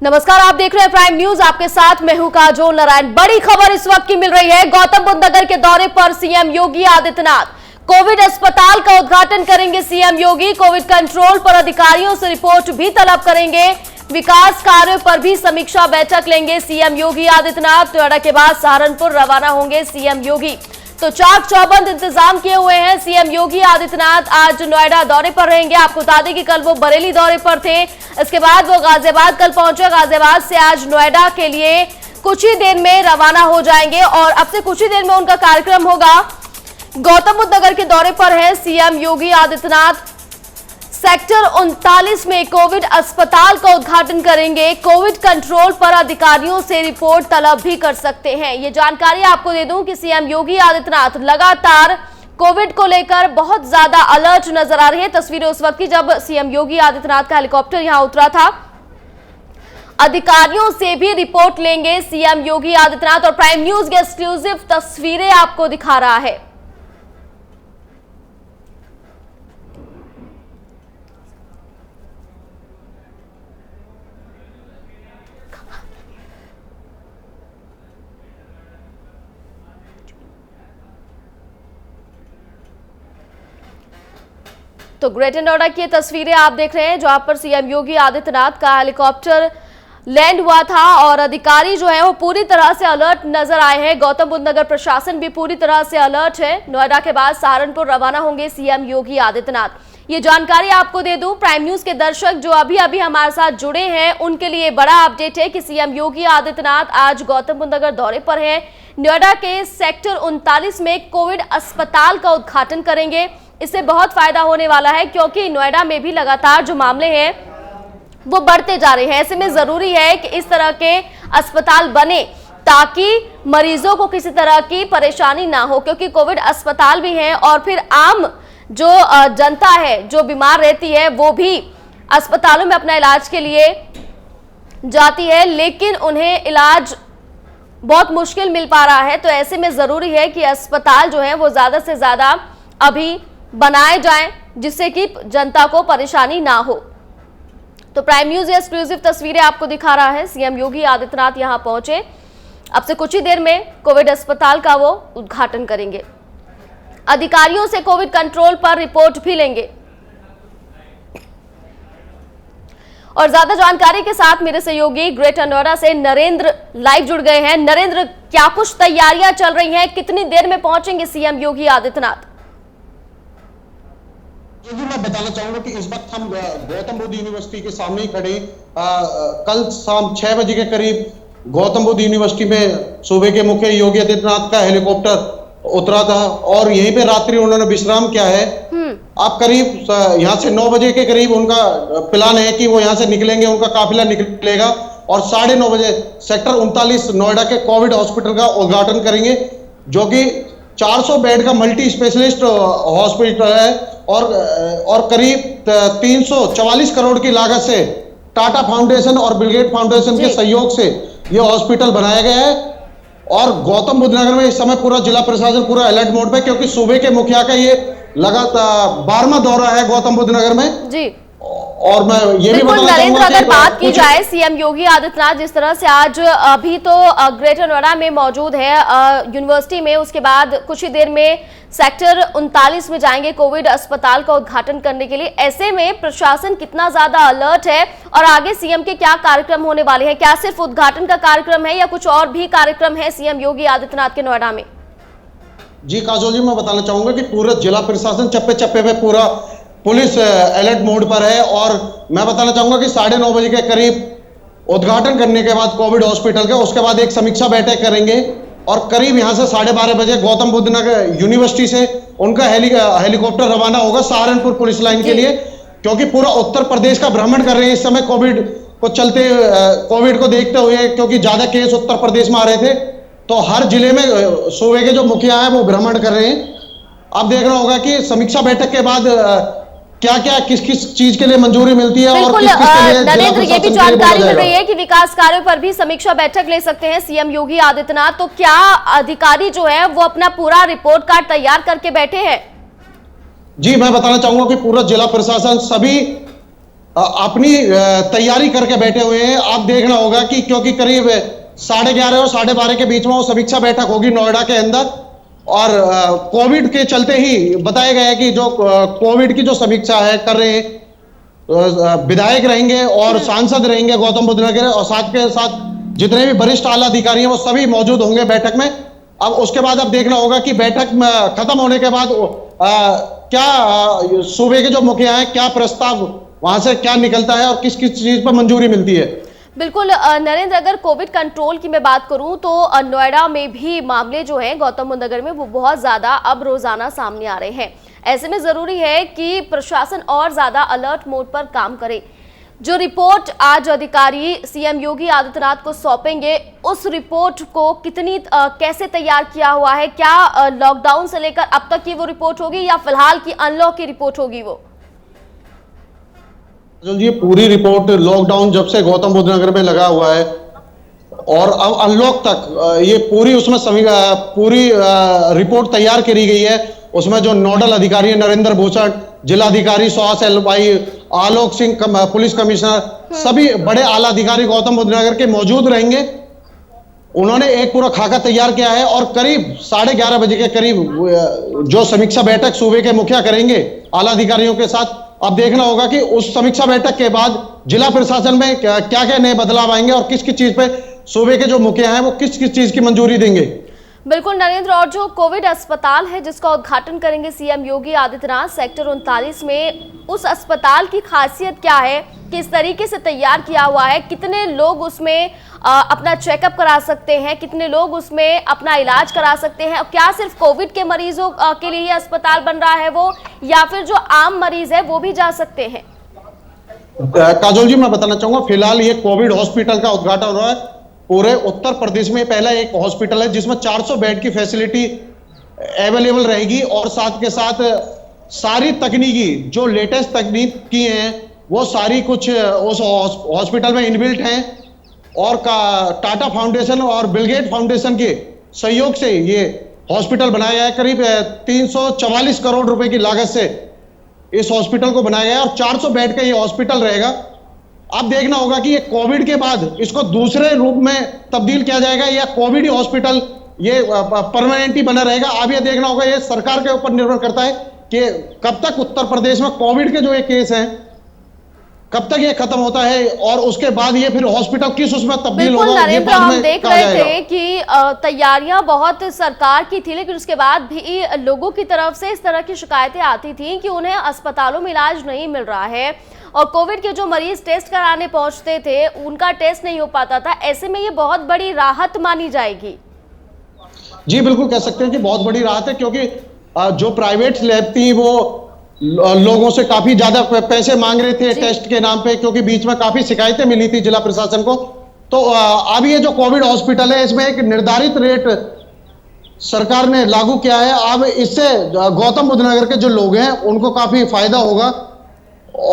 नमस्कार, आप देख रहे हैं प्राइम न्यूज। आपके साथ मैं हूं काजोल नारायण। बड़ी खबर इस वक्त की मिल रही है। गौतम बुद्ध नगर के दौरे पर सीएम योगी आदित्यनाथ। कोविड अस्पताल का उद्घाटन करेंगे सीएम योगी। कोविड कंट्रोल पर अधिकारियों से रिपोर्ट भी तलब करेंगे। विकास कार्यों पर भी समीक्षा बैठक लेंगे सीएम योगी आदित्यनाथ। नोएडा के बाद सहारनपुर रवाना होंगे सीएम योगी। तो चाक चौबंद इंतजाम किए हुए हैं। सीएम योगी आदित्यनाथ आज नोएडा दौरे पर रहेंगे। आपको बता दें कि कल वो बरेली दौरे पर थे, इसके बाद वो गाजियाबाद कल पहुंचे। गाजियाबाद से आज नोएडा के लिए कुछ ही देर में रवाना हो जाएंगे और अब से कुछ ही देर में उनका कार्यक्रम होगा। गौतम बुद्ध नगर के दौरे पर है सीएम योगी आदित्यनाथ। सेक्टर 39 में कोविड अस्पताल का उद्घाटन करेंगे। कोविड कंट्रोल पर अधिकारियों से रिपोर्ट तलब भी कर सकते हैं। ये जानकारी आपको दे दूं कि सीएम योगी आदित्यनाथ लगातार कोविड को लेकर बहुत ज्यादा अलर्ट नजर आ रही है। तस्वीरें उस वक्त की जब सीएम योगी आदित्यनाथ का हेलीकॉप्टर यहां उतरा था। अधिकारियों से भी रिपोर्ट लेंगे सीएम योगी आदित्यनाथ और प्राइम न्यूज की एक्सक्लूसिव तस्वीरें आपको दिखा रहा है। तो ग्रेटर नोएडा की तस्वीरें आप देख रहे हैं जहां पर सीएम योगी आदित्यनाथ का हेलीकॉप्टर लैंड हुआ था और अधिकारी जो है वो पूरी तरह से अलर्ट नजर आए हैं। गौतम बुद्ध नगर प्रशासन भी पूरी तरह से अलर्ट है। नोएडा के बाद सहारनपुर रवाना होंगे सीएम योगी आदित्यनाथ। ये जानकारी आपको दे दूं, प्राइम न्यूज के दर्शक जो अभी अभी हमारे साथ जुड़े हैं उनके लिए बड़ा अपडेट है कि सीएम योगी आदित्यनाथ आज गौतम बुद्ध नगर दौरे पर हैं। नोएडा के सेक्टर 39 में कोविड अस्पताल का उद्घाटन करेंगे। इससे बहुत फायदा होने वाला है क्योंकि नोएडा में भी लगातार जो मामले हैं वो बढ़ते जा रहे हैं। ऐसे में जरूरी है कि इस तरह के अस्पताल बने ताकि मरीजों को किसी तरह की परेशानी ना हो, क्योंकि कोविड अस्पताल भी हैं और फिर आम जो जनता है जो बीमार रहती है वो भी अस्पतालों में अपना इलाज के लिए जाती है, लेकिन उन्हें इलाज बहुत मुश्किल मिल पा रहा है। तो ऐसे में जरूरी है कि अस्पताल जो है वो ज्यादा से ज्यादा अभी बनाए जाएं जिससे कि जनता को परेशानी ना हो। तो प्राइम न्यूज एक्सक्लूसिव तस्वीरें आपको दिखा रहा है। सीएम योगी आदित्यनाथ यहां पहुंचे। अब से कुछ ही देर में कोविड अस्पताल का वो उद्घाटन करेंगे। अधिकारियों से कोविड कंट्रोल पर रिपोर्ट भी लेंगे। और ज्यादा जानकारी के साथ मेरे सहयोगी ग्रेटर नोएडा से नरेंद्र लाइव जुड़ गए हैं। नरेंद्र, क्या कुछ तैयारियां चल रही हैं? कितनी देर में पहुंचेंगे सीएम योगी आदित्यनाथ? जी, मैं बताना चाहूंगा कि इस वक्त हम गौतम बुद्ध यूनिवर्सिटी के सामने ही खड़े। कल शाम 6 बजे के करीब गौतम बुद्ध यूनिवर्सिटी में सूबे के मुख्य योगी आदित्यनाथ का हेलीकॉप्टर उतरा था और यहीं पे रात्रि उन्होंने विश्राम किया है। आप करीब यहाँ से 9 बजे के करीब उनका प्लान है कि वो यहाँ से निकलेंगे, उनका काफिला निकलेगा और 9:30 बजे सेक्टर 39 नोएडा के कोविड हॉस्पिटल का उद्घाटन करेंगे, जो कि 400 बेड का मल्टी स्पेशलिस्ट हॉस्पिटल है और करीब 344 करोड़ की लागत से टाटा फाउंडेशन और बिल गेट फाउंडेशन के सहयोग से यह हॉस्पिटल बनाया गया है। और गौतम बुद्ध नगर में इस समय पूरा जिला प्रशासन पूरा अलर्ट मोड पे, क्योंकि सूबे के मुखिया का ये लगातार 12वां दौरा है गौतम बुद्ध नगर में जी। और मैं ये भी बताना नरेंद्र, अगर बात की जाए सीएम योगी आदित्यनाथ जिस तरह से आज अभी तो ग्रेटर नोएडा में मौजूद है यूनिवर्सिटी में, उसके बाद कुछ ही देर में सेक्टर 39 में जाएंगे कोविड अस्पताल का उद्घाटन करने के लिए। ऐसे में प्रशासन कितना ज्यादा अलर्ट है और आगे सीएम के क्या कार्यक्रम होने वाले हैं? क्या सिर्फ उद्घाटन का कार्यक्रम है या कुछ और भी कार्यक्रम है सीएम योगी आदित्यनाथ के नोएडा में? जी काजोल जी, मैं बताना चाहूंगा कि पूरा जिला प्रशासन चप्पे चप्पे पे पूरा पुलिस अलर्ट मोड पर है और मैं बताना चाहूंगा कि 9:30 बजे के करीब उद्घाटन करने के बाद कोविड हॉस्पिटल के उसके बाद एक समीक्षा बैठक करेंगे और करीब यहां से 12:30 बजे गौतम बुद्ध नगर यूनिवर्सिटी से उनका हेलीकॉप्टर रवाना होगा सहारनपुर पुलिस लाइन के लिए, क्योंकि पूरा उत्तर प्रदेश का भ्रमण कर रहे हैं इस समय कोविड को देखते हुए, क्योंकि ज्यादा केस उत्तर प्रदेश में आ रहे थे। तो हर जिले में सूबे के जो मुखिया है वो भ्रमण कर रहे हैं। अब देखना होगा कि समीक्षा बैठक के बाद क्या क्या किस किस चीज के लिए मंजूरी मिलती है और किस किस के लिए नरेंद्र, ये भी जानकारी मिल रही है कि विकास कार्यों पर भी समीक्षा बैठक ले सकते हैं सीएम योगी आदित्यनाथ। तो क्या अधिकारी जो है वो अपना पूरा रिपोर्ट कार्ड तैयार करके बैठे हैं? जी, मैं बताना चाहूंगा कि पूरा जिला प्रशासन सभी अपनी तैयारी करके बैठे हुए हैं। आप देखना होगा कि क्योंकि करीब 11:30 और 12:30 के बीच में वो समीक्षा बैठक होगी नोएडा के अंदर, और कोविड के चलते ही बताया गया है कि जो कोविड की जो समीक्षा है कर रहे हैं, विधायक रहेंगे और सांसद रहेंगे गौतम बुद्ध नगर, और साथ के साथ जितने भी वरिष्ठ आला अधिकारी हैं वो सभी मौजूद होंगे बैठक में। अब उसके बाद अब देखना होगा कि बैठक खत्म होने के बाद क्या सूबे के जो मुखिया हैं क्या प्रस्ताव वहां से क्या निकलता है और किस किस चीज पर मंजूरी मिलती है। बिल्कुल नरेंद्र, अगर कोविड कंट्रोल की मैं बात करूं तो नोएडा में भी मामले जो हैं गौतम बुद्ध नगर में वो बहुत ज्यादा अब रोजाना सामने आ रहे हैं। ऐसे में जरूरी है कि प्रशासन और ज्यादा अलर्ट मोड पर काम करे। जो रिपोर्ट आज अधिकारी सीएम योगी आदित्यनाथ को सौंपेंगे, उस रिपोर्ट को कितनी कैसे तैयार किया हुआ है? क्या लॉकडाउन से लेकर अब तक की वो रिपोर्ट होगी या फिलहाल की अनलॉक की रिपोर्ट होगी वो? ये पूरी रिपोर्ट लॉकडाउन जब से गौतम बुद्ध नगर में लगा हुआ है और अब अनलॉक तक ये पूरी उसमें पूरी रिपोर्ट तैयार करी गई है। उसमें जो नोडल अधिकारी नरेंद्र भूषण, जिलाधिकारी स्वास्थ्य एलवाई, आलोक सिंह पुलिस कमिश्नर, सभी बड़े आला अधिकारी गौतम बुद्ध नगर के मौजूद रहेंगे। उन्होंने एक पूरा खाका तैयार किया है और करीब 11:30 बजे के करीब जो समीक्षा बैठक सूबे के मुखिया करेंगे आला अधिकारियों के साथ। अब देखना होगा कि उस समीक्षा बैठक के बाद जिला प्रशासन में क्या क्या नए बदलाव आएंगे और किस किस चीज पे सूबे के जो मुखिया हैं वो किस किस चीज की मंजूरी देंगे। बिल्कुल नरेंद्र, और जो कोविड अस्पताल है जिसका उद्घाटन करेंगे सीएम योगी आदित्यनाथ सेक्टर 39 में, उस अस्पताल की खासियत क्या है, किस तरीके से तैयार किया हुआ है, कितने लोग उसमें अपना चेकअप करा सकते हैं, कितने लोग उसमें अपना इलाज करा सकते हैं, और क्या सिर्फ कोविड के मरीजों के लिए ये अस्पताल बन रहा है वो, या फिर जो आम मरीज है वो भी जा सकते हैं? काजोल जी, मैं बताना चाहूंगा फिलहाल ये कोविड हॉस्पिटल का उद्घाटन हो रहा है। पूरे उत्तर प्रदेश में पहला एक हॉस्पिटल है जिसमें 400 बेड की फैसिलिटी अवेलेबल रहेगी और साथ के साथ सारी तकनीकी जो लेटेस्ट तकनीक की हैं वो सारी कुछ उस हॉस्पिटल में इनबिल्ट हैं। और टाटा फाउंडेशन और बिलगेट फाउंडेशन के सहयोग से ये हॉस्पिटल बनाया गया है। करीब 344 करोड़ रुपए की लागत से इस हॉस्पिटल को बनाया गया है और 400 बेड का ये हॉस्पिटल रहेगा। अब देखना होगा कि ये कोविड के बाद इसको दूसरे रूप में तब्दील किया जाएगा या कोविड हॉस्पिटल ये परमानेंटली बना रहेगा। अब ये देखना होगा, ये सरकार के ऊपर निर्भर करता है कि कब तक उत्तर प्रदेश में कोविड के जो ये केस हैं कब तक ये खत्म होता है और उसके बाद ये फिर हॉस्पिटल किस उसमें तब्दील होगा। नरेंद्र, हम देख रहे थे कि तैयारियां बहुत सरकार की थी, लेकिन उसके बाद भी लोगों की तरफ से इस तरह की शिकायतें आती थी कि उन्हें अस्पतालों में इलाज नहीं मिल रहा है और कोविड के जो मरीज टेस्ट कराने पहुंचते थे उनका टेस्ट नहीं हो पाता था। ऐसे में ये बहुत बड़ी राहत मानी जाएगी। जी बिल्कुल कह सकते हैं कि बहुत बड़ी राहत है, क्योंकि जो प्राइवेट लैब थी वो लोगों से काफी ज्यादा पैसे मांग रहे थे टेस्ट के नाम पे, क्योंकि बीच में काफी शिकायतें मिली थी जिला प्रशासन को। तो अब ये जो कोविड हॉस्पिटल है इसमें एक निर्धारित रेट सरकार ने लागू किया है। अब इससे गौतम बुद्ध नगर के जो लोग हैं उनको काफी फायदा होगा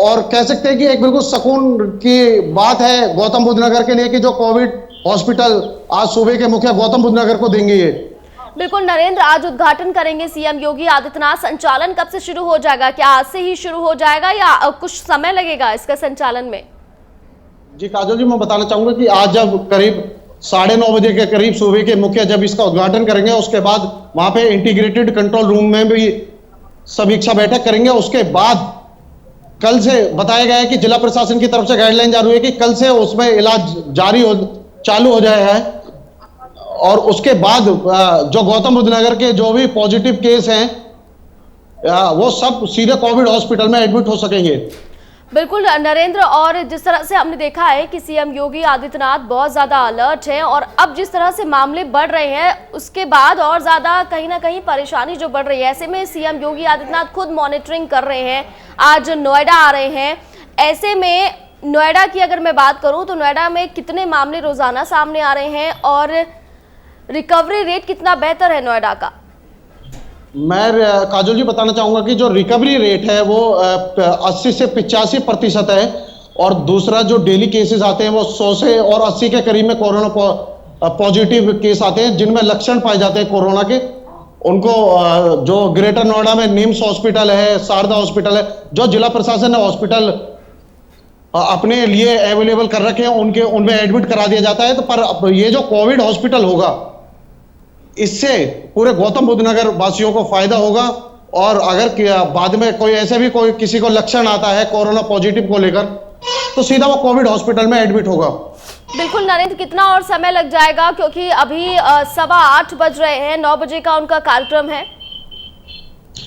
और कह सकते हैं कि एक बिल्कुल सुकून की बात है गौतम बुद्ध नगर के लिए कि जो कोविड हॉस्पिटल आज सूबे के मुखिया गौतम बुद्ध नगर को देंगे। ये बिल्कुल नरेंद्र, आज उद्घाटन करेंगे सीएम योगी आदित्यनाथ। संचालन कब से शुरू हो जाएगा? क्या आज से ही शुरू हो जाएगा या कुछ समय लगेगा इसका संचालन में? जी काजल जी, मैं बताना चाहूंगा कि आज जब करीब 9:30 बजे के करीब सूबे के मुखिया जब इसका उद्घाटन करेंगे उसके बाद वहां पे इंटीग्रेटेड कंट्रोल रूम में भी समीक्षा बैठक करेंगे। उसके बाद कल से बताया गया है कि जिला प्रशासन की तरफ से गाइडलाइन जारी हुई है कि कल से उसमें इलाज चालू हो जाए है और उसके बाद जो गौतम बुद्ध नगर के जो भी पॉजिटिव केस हैं वो सब सीधे कोविड हॉस्पिटल में एडमिट हो सकेंगे। बिल्कुल नरेंद्र, और जिस तरह से हमने देखा है कि सीएम योगी आदित्यनाथ बहुत ज्यादा अलर्ट हैं और अब जिस तरह से मामले बढ़ रहे हैं उसके बाद और ज्यादा कहीं ना कहीं परेशानी जो बढ़ रही है, ऐसे में सीएम योगी आदित्यनाथ खुद मॉनिटरिंग कर रहे हैं। आज नोएडा आ रहे हैं, ऐसे में नोएडा की अगर मैं बात करूं तो नोएडा में कितने मामले रोजाना सामने आ रहे हैं और रिकवरी रेट कितना बेहतर है नोएडा का? मैं काजल जी बताना चाहूंगा कि जो रिकवरी रेट है वो 80 से 85% है और दूसरा जो डेली केसेस आते हैं वो 100 से और 80 के करीब में कोरोना पॉजिटिव केस आते हैं जिनमें लक्षण पाए जाते हैं कोरोना के। उनको जो ग्रेटर नोएडा में निम्स हॉस्पिटल है, शारदा हॉस्पिटल है, जो जिला प्रशासन ने हॉस्पिटल अपने लिए अवेलेबल कर रखे हैं, उनके उनमें एडमिट करा दिया जाता है। तो पर अब ये जो कोविड हॉस्पिटल होगा, इससे पूरे गौतम बुद्ध नगर वासियों को फायदा होगा। और अगर बाद में कोई ऐसे भी कोई किसी को लक्षण आता है कोरोना पॉजिटिव को लेकर, तो सीधा वो कोविड हॉस्पिटल में एडमिट होगा। बिल्कुल नरेंद्र, कितना और समय लग जाएगा, क्योंकि अभी 8:15 बज रहे हैं, 9 बजे का उनका कार्यक्रम है।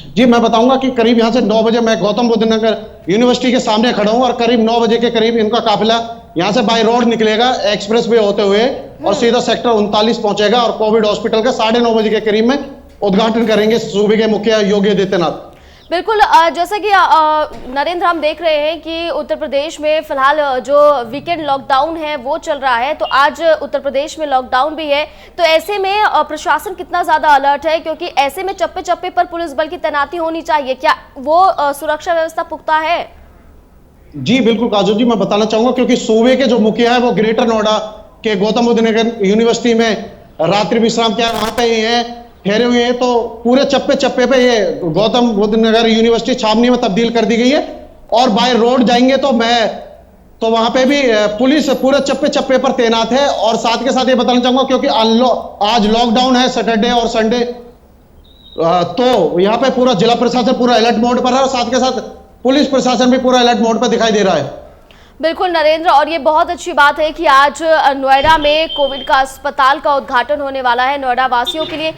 जी, मैं बताऊंगा कि करीब यहाँ से 9 बजे मैं गौतम बुद्ध नगर यूनिवर्सिटी के सामने खड़ा हूँ और करीब 9 बजे के करीब इनका काफिला यहाँ से बाय रोड निकलेगा एक्सप्रेस वे होते हुए और सीधा सेक्टर 39 पहुंचेगा और कोविड हॉस्पिटल का 9:30 बजे के करीब में उद्घाटन करेंगे सूबे के मुखिया योगी आदित्यनाथ। बिल्कुल, जैसा कि नरेंद्र हम देख रहे हैं कि उत्तर प्रदेश में फिलहाल जो वीकेंड लॉकडाउन है वो चल रहा है, तो आज उत्तर प्रदेश में लॉकडाउन भी है। तो ऐसे में प्रशासन कितना ज्यादा अलर्ट है, क्योंकि ऐसे में चप्पे चप्पे पर पुलिस बल की तैनाती होनी चाहिए, क्या वो सुरक्षा व्यवस्था पुख्ता है? जी बिल्कुल काजल जी, मैं बताना चाहूंगा क्योंकि सूबे के जो मुखिया है वो ग्रेटर नोएडा के गौतम बुद्ध नगर यूनिवर्सिटी में रात्रि विश्राम क्या वहां पे ही है, ठहरे हुए हैं। तो पूरे चप्पे चप्पे पे ये गौतम बुद्ध नगर यूनिवर्सिटी छावनी में तब्दील कर दी गई है। और बाय रोड जाएंगे तो वहां पे भी पुलिस पूरे चप्पे चप्पे पर तैनात है। और साथ के साथ ये बताना चाहूंगा क्योंकि आज लॉकडाउन है, सैटरडे और संडे, तो यहाँ पे पूरा जिला प्रशासन पूरा अलर्ट मोड पर है और साथ के साथ पुलिस प्रशासन भी पूरा अलर्ट मोड पर दिखाई दे रहा है। बिल्कुल नरेंद्र, और ये बहुत अच्छी बात है कि आज नोएडा में कोविड का अस्पताल का उद्घाटन होने वाला है नोएडा वासियों के लिए।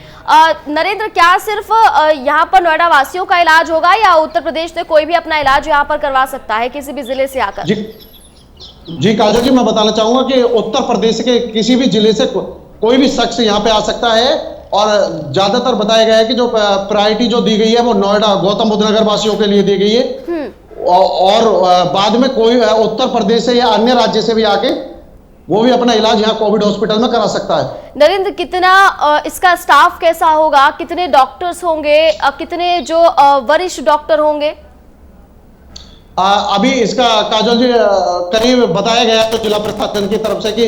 नरेंद्र, क्या सिर्फ यहाँ पर नोएडा वासियों का इलाज होगा या उत्तर प्रदेश से कोई भी अपना इलाज यहाँ पर करवा सकता है किसी भी जिले से आकर? जी काजल जी, मैं बताना चाहूंगा कि उत्तर प्रदेश के किसी भी जिले से कोई भी शख्स यहाँ पे आ सकता है। और ज्यादातर बताया गया है कि जो प्रायोरिटी जो दी गई है वो नोएडा गौतम बुद्ध नगर वासियों के लिए दी गई है। और बाद में कोई उत्तर प्रदेश से या अन्य राज्य से भी आके वो भी अपना इलाज यहाँ कोविड हॉस्पिटल में करा सकता है। नरेंद्र, कितना इसका स्टाफ कैसा होगा, कितने डॉक्टर्स होंगे, कितने जो वरिष्ठ डॉक्टर होंगे? अभी इसका काजल जी करीब बताया गया तो जिला प्रशासन की तरफ से कि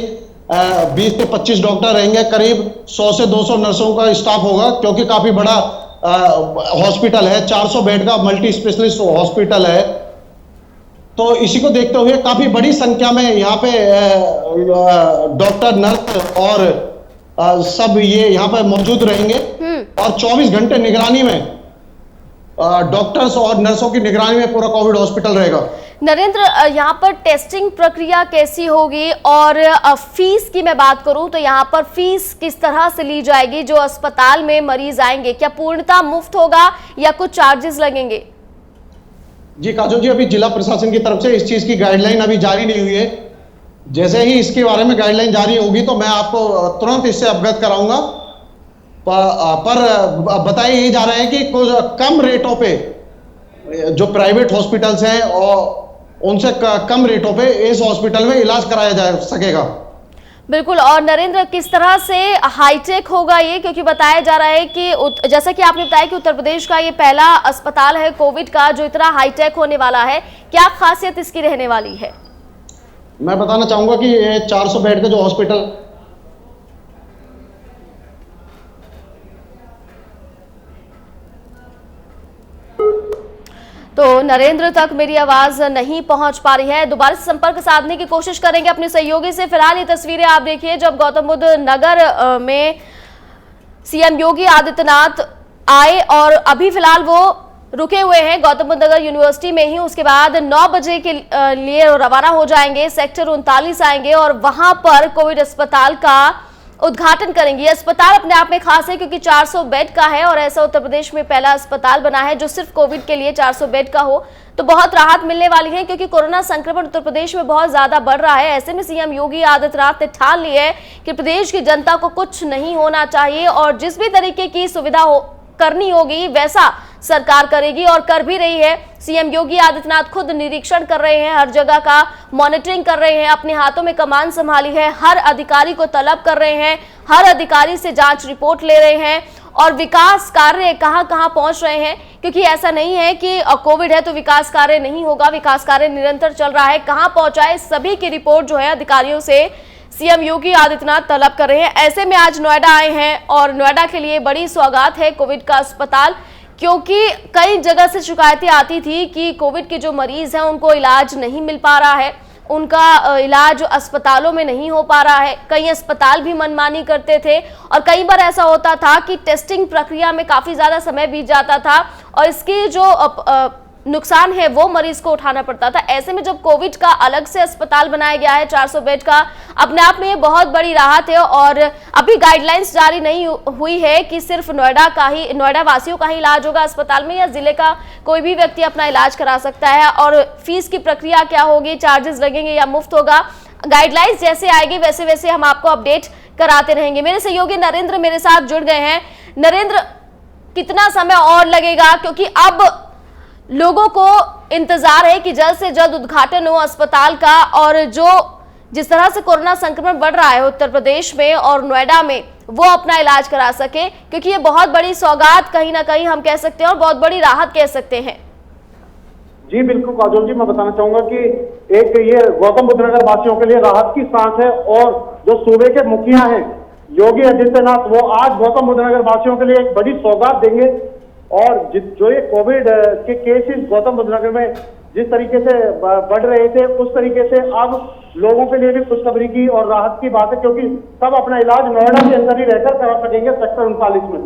20 से 25 डॉक्टर रहेंगे, करीब 100 से 200 नर्सों का स्टाफ होगा, क्योंकि काफी बड़ा हॉस्पिटल है, 400 बेड का मल्टी स्पेशलिस्ट हॉस्पिटल है। तो इसी को देखते हुए काफी बड़ी संख्या में यहाँ पे डॉक्टर, नर्स और सब ये यहाँ पे मौजूद रहेंगे और 24 घंटे निगरानी में डॉक्टर्स और नर्सों की निगरानी में पूरा कोविड हॉस्पिटल रहेगा। नरेंद्र, यहाँ पर टेस्टिंग प्रक्रिया कैसी होगी, और फीस की मैं बात करूं तो यहाँ पर फीस किस तरह से ली जाएगी? जो अस्पताल में मरीज आएंगे क्या पूर्णतः मुफ्त होगा या कुछ चार्जेस लगेंगे? जी काजल जी, अभी जिला प्रशासन की तरफ से इस चीज की गाइडलाइन अभी जारी नहीं हुई है। जैसे ही इसके बारे में गाइडलाइन जारी होगी तो मैं आपको तुरंत इससे अवगत कराऊंगा। पर बताया यही जा रहा है कि कुछ कम रेटों पे जो प्राइवेट हॉस्पिटल्स हैं और उनसे कम रेटों पे इस हॉस्पिटल में इलाज कराया जा सकेगा। बिल्कुल। और नरेंद्र, किस तरह से हाईटेक होगा ये, क्योंकि बताया जा रहा है कि जैसा कि आपने बताया कि उत्तर प्रदेश का ये पहला अस्पताल है कोविड का जो इतना हाईटेक होने वाला है, क्या खासियत इसकी रहने वाली है? मैं बताना चाहूंगा कि ये 400 बेड का जो हॉस्पिटल तो नरेंद्र तक मेरी आवाज नहीं पहुंच पा रही है, दोबारा से संपर्क साधने की कोशिश करेंगे अपने सहयोगी से। फिलहाल ये तस्वीरें आप देखिए जब गौतम बुद्ध नगर में सीएम योगी आदित्यनाथ आए और अभी फिलहाल वो रुके हुए हैं गौतम बुद्ध नगर यूनिवर्सिटी में ही। उसके बाद 9 बजे के लिए रवाना हो जाएंगे, सेक्टर 39 आएंगे और वहां पर कोविड अस्पताल का उद्घाटन करेंगे। ये अस्पताल अपने आप में खास है क्योंकि 400 बेड का है और ऐसा उत्तर प्रदेश में पहला अस्पताल बना है जो सिर्फ कोविड के लिए 400 बेड का हो, तो बहुत राहत मिलने वाली है क्योंकि कोरोना संक्रमण उत्तर प्रदेश में बहुत ज्यादा बढ़ रहा है। ऐसे में सीएम योगी आदित्यनाथ ने ठान ली है कि प्रदेश की जनता को कुछ नहीं होना चाहिए और जिस भी तरीके की सुविधा करनी होगी वैसा सरकार करेगी और कर भी रही है। सीएम योगी आदित्यनाथ खुद निरीक्षण कर रहे हैं, हर जगह का मॉनिटरिंग कर रहे हैं, अपने हाथों में कमान संभाली है, हर अधिकारी को तलब कर रहे हैं, हर अधिकारी से जांच रिपोर्ट ले रहे हैं और विकास कार्य कहां कहां पहुंच रहे हैं, क्योंकि ऐसा नहीं है कि कोविड है तो विकास कार्य नहीं होगा, विकास कार्य निरंतर चल रहा है। कहां पहुंचा है सभी की रिपोर्ट जो है अधिकारियों से सीएम योगी आदित्यनाथ तलब कर रहे हैं। ऐसे में आज नोएडा आए हैं और नोएडा के लिए बड़ी सौगात है कोविड का अस्पताल, क्योंकि कई जगह से शिकायतें आती थी कि कोविड के जो मरीज हैं उनको इलाज नहीं मिल पा रहा है। उनका इलाज अस्पतालों में नहीं हो पा रहा है। कई अस्पताल भी मनमानी करते थे और कई बार ऐसा होता था कि टेस्टिंग प्रक्रिया में काफी ज्यादा समय बीत जाता था और इसकी जो नुकसान है वो मरीज को उठाना पड़ता था। ऐसे में जब कोविड का अलग से अस्पताल बनाया गया है 400 बेड का, अपने आप में ये बहुत बड़ी राहत है। और अभी गाइडलाइंस जारी नहीं हुई है कि सिर्फ नोएडा वासियों का ही इलाज होगा अस्पताल में या जिले का कोई भी व्यक्ति अपना इलाज करा सकता है। और फीस की प्रक्रिया क्या होगी, चार्जेस लगेंगे या मुफ्त होगा, गाइडलाइंस जैसे आएगी वैसे वैसे हम आपको अपडेट कराते रहेंगे। मेरे सहयोगी नरेंद्र मेरे साथ जुड़ गए हैं। नरेंद्र, कितना समय और लगेगा, क्योंकि अब लोगों को इंतजार है कि जल्द से जल्द उद्घाटन हो अस्पताल का और जो जिस तरह से कोरोना संक्रमण बढ़ रहा है उत्तर प्रदेश में और नोएडा में, वो अपना इलाज करा सके, क्योंकि ये बहुत बड़ी सौगात कहीं ना कहीं हम कह सकते हैं और बहुत बड़ी राहत कह सकते हैं। जी बिल्कुल काजोल जी, मैं बताना चाहूंगा कि एक ये गौतम बुद्ध नगर वासियों के लिए राहत की सांस है और जो सूबे के मुखिया हैं योगी आदित्यनाथ, वो आज गौतम बुद्ध नगर वासियों के लिए एक बड़ी सौगात देंगे। और जो ये कोविड के केसेस गौतम बुद्ध नगर में जिस तरीके से बढ़ रहे थे, उस तरीके से अब लोगों के लिए भी खुशखबरी की और राहत की बात है, क्योंकि सब अपना इलाज नोएडा के अंदर ही रहकर करा सकेंगे सेक्टर 39 में।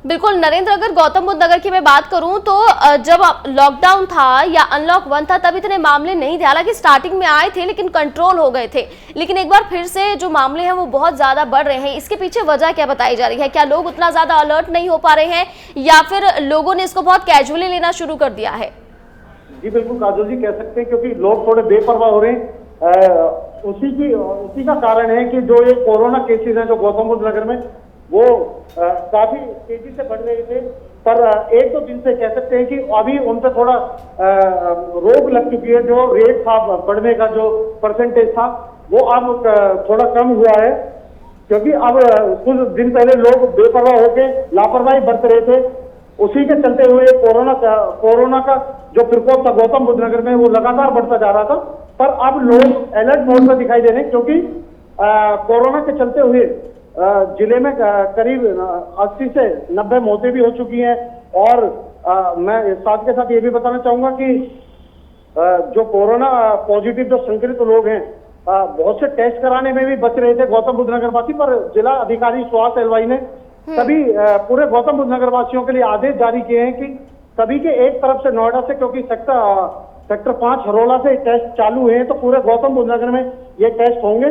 बिल्कुल नरेंद्र, अगर गौतम बुद्ध नगर की मैं बात करूं तो जब लॉकडाउन था या अनलॉक 1 था तब इतने मामले नहीं थे। हालांकि स्टार्टिंग में आए थे लेकिन कंट्रोल हो गए थे, लेकिन एक बार फिर से जो मामले हैं वो बहुत ज्यादा बढ़ रहे हैं। इसके पीछे वजह क्या बताई जा रही है? क्या लोग उतना ज्यादा अलर्ट नहीं हो पा रहे हैं या फिर लोगों ने इसको बहुत कैजुअली लेना शुरू कर दिया है? जी बिल्कुल काजोल जी, कह सकते हैं, क्योंकि लोग थोड़े बेपरवाह हो रहे हैं। उसी का कारण है कि जो ये कोरोना केसेस हैं जो गौतम बुद्ध नगर में वो काफी तेजी से बढ़ रहे थे, पर एक दो दिन से कह सकते हैं कि अभी उन पर थोड़ा रोक लग चुकी है। जो रेट था बढ़ने का, जो परसेंटेज था, वो अब थोड़ा कम हुआ है, क्योंकि अब कुछ दिन पहले लोग बेपरवाह होकर लापरवाही बरत रहे थे। उसी के चलते हुए कोरोना का जो प्रकोप था गौतम बुद्ध नगर में वो लगातार बढ़ता जा रहा था, पर अब लोग अलर्ट मोड में दिखाई दे रहे हैं, क्योंकि कोरोना के चलते हुए जिले में करीब 80 से 90 मौतें भी हो चुकी हैं। और मैं साथ के साथ ये भी बताना चाहूंगा कि जो कोरोना पॉजिटिव जो संक्रमित लोग हैं, बहुत से टेस्ट कराने में भी बच रहे थे गौतम बुद्ध नगर वासी, पर जिला अधिकारी स्वास्थ्य एलवाई ने सभी पूरे गौतम बुद्ध नगर वासियों के लिए आदेश जारी किए हैं कि सभी के एक तरफ से नोएडा से, क्योंकि सेक्टर 5 हरोला से टेस्ट चालू है, तो पूरे गौतम बुद्ध नगर में ये टेस्ट होंगे।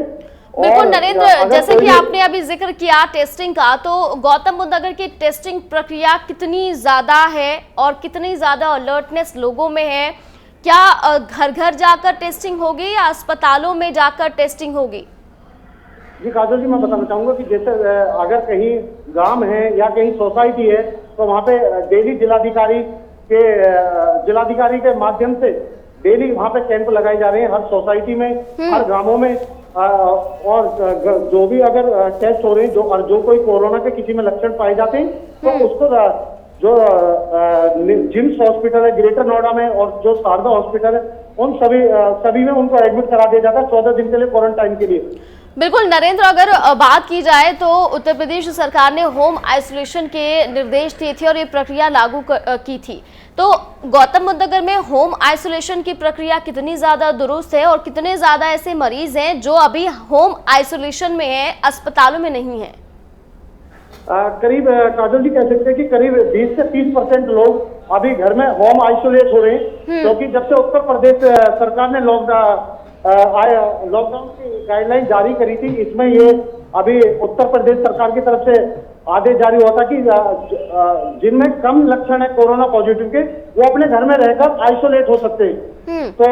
बिल्कुल नरेंद्र, जैसे कि आपने अभी जिक्र किया टेस्टिंग का, तो गौतम बुद्ध नगर की टेस्टिंग प्रक्रिया कितनी ज्यादा है और कितनी ज्यादा अलर्टनेस लोगों में है? क्या घर घर जाकर टेस्टिंग होगी या अस्पतालों में जाकर टेस्टिंग होगी? जी काजल जी, मैं बताना चाहूंगा कि जैसे अगर कहीं गांव है या कहीं सोसाइटी है तो वहां पे डेली जिलाधिकारी के माध्यम से डेली वहां पे कैंप लगाए जा रहे हैं, हर सोसाइटी में, हर गांवों में। और जो भी अगर टेस्ट हो रहे हैं, जो कोई कोरोना के किसी में लक्षण पाए जाते हैं, तो उसको जो जिम्स हॉस्पिटल है ग्रेटर नोएडा में और जो शारदा हॉस्पिटल है, उन सभी में उनको एडमिट करा दिया जाता है 14 दिन के लिए क्वारंटाइन के लिए। बिल्कुल नरेंद्र, अगर बात की जाए तो उत्तर प्रदेश सरकार ने होम आइसोलेशन के निर्देश दिए थे और ये प्रक्रिया लागू की थी। तो गौतम बुद्ध नगर में होम आइसोलेशन की प्रक्रिया कितनी ज्यादा दुरुस्त है और कितने ज्यादा ऐसे मरीज हैं जो अभी होम आइसोलेशन में हैं, अस्पतालों में नहीं है? करीब काजल जी कह सकते हैं कि करीब 20 से 30% लोग अभी घर में होम आइसोलेट हो रहे हैं, क्योंकि जब से उत्तर प्रदेश सरकार ने लॉकडाउन की गाइडलाइन जारी करी थी, इसमें ये अभी उत्तर प्रदेश सरकार की तरफ से आदेश जारी हुआ था कि जिनमें कम लक्षण है कोरोना पॉजिटिव के, वो अपने घर में रहकर आइसोलेट हो सकते हैं। तो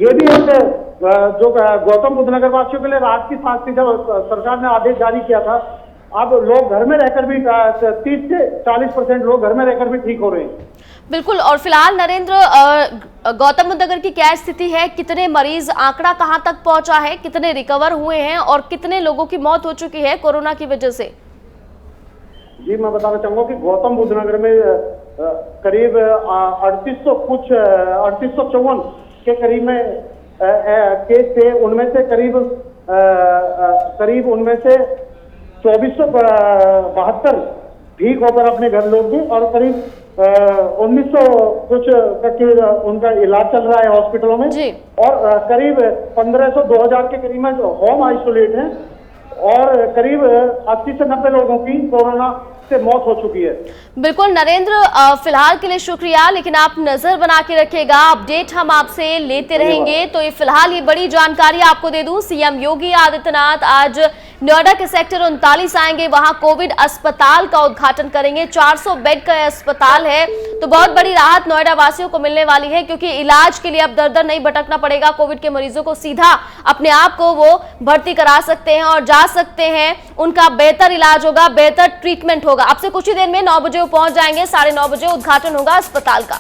ये भी एक जो गौतम बुद्ध नगर वासियों के लिए राहत की सांस थी जब सरकार ने आदेश जारी किया था। अब लोग घर में रहकर भी 30 से 40% लोग घर में रहकर भी ठीक हो रहे हैं। बिल्कुल। और फिलहाल नरेंद्र, गौतम बुद्ध नगर की क्या स्थिति है? कितने मरीज, आंकड़ा कहां तक पहुंचा है, कितने रिकवर हुए हैं और कितने लोगों की मौत हो चुकी है कोरोना की वजह से? जी मैं बताना चाहूंगा कि गौतम बुद्ध नगर में करीब 3854 के करीब में केस थे। उनमें से करीब 2472 ठीक होकर अपने घर लौट गए और करीब 1900 कुछ तक के उनका इलाज चल रहा है हॉस्पिटलों में जी। और करीब 1500-2000 के करीब में जो होम आइसोलेट हैं और करीब 80 से 90 लोगों की कोरोना से मौत हो चुकी है। बिल्कुल नरेंद्र, फिलहाल के लिए शुक्रिया, लेकिन आप नजर बना के रखिएगा, अपडेट हम आपसे लेते रहेंगे। तो ये फिलहाल ये बड़ी जानकारी आपको दे दूं, सीएम योगी आदित्यनाथ आज नोएडा के सेक्टर 39 आएंगे, वहां कोविड अस्पताल का उद्घाटन करेंगे। 400 बेड का अस्पताल है, तो बहुत बड़ी राहत नोएडा वासियों को मिलने वाली है, क्योंकि इलाज के लिए अब दर दर नहीं भटकना पड़ेगा। कोविड के मरीजों को सीधा अपने आप को वो भर्ती करा सकते हैं और जा सकते हैं, उनका बेहतर इलाज होगा, बेहतर ट्रीटमेंट होगा। अब से कुछ ही देर में 9 बजे वो पहुंच जाएंगे, 9:30 बजे उद्घाटन होगा अस्पताल का।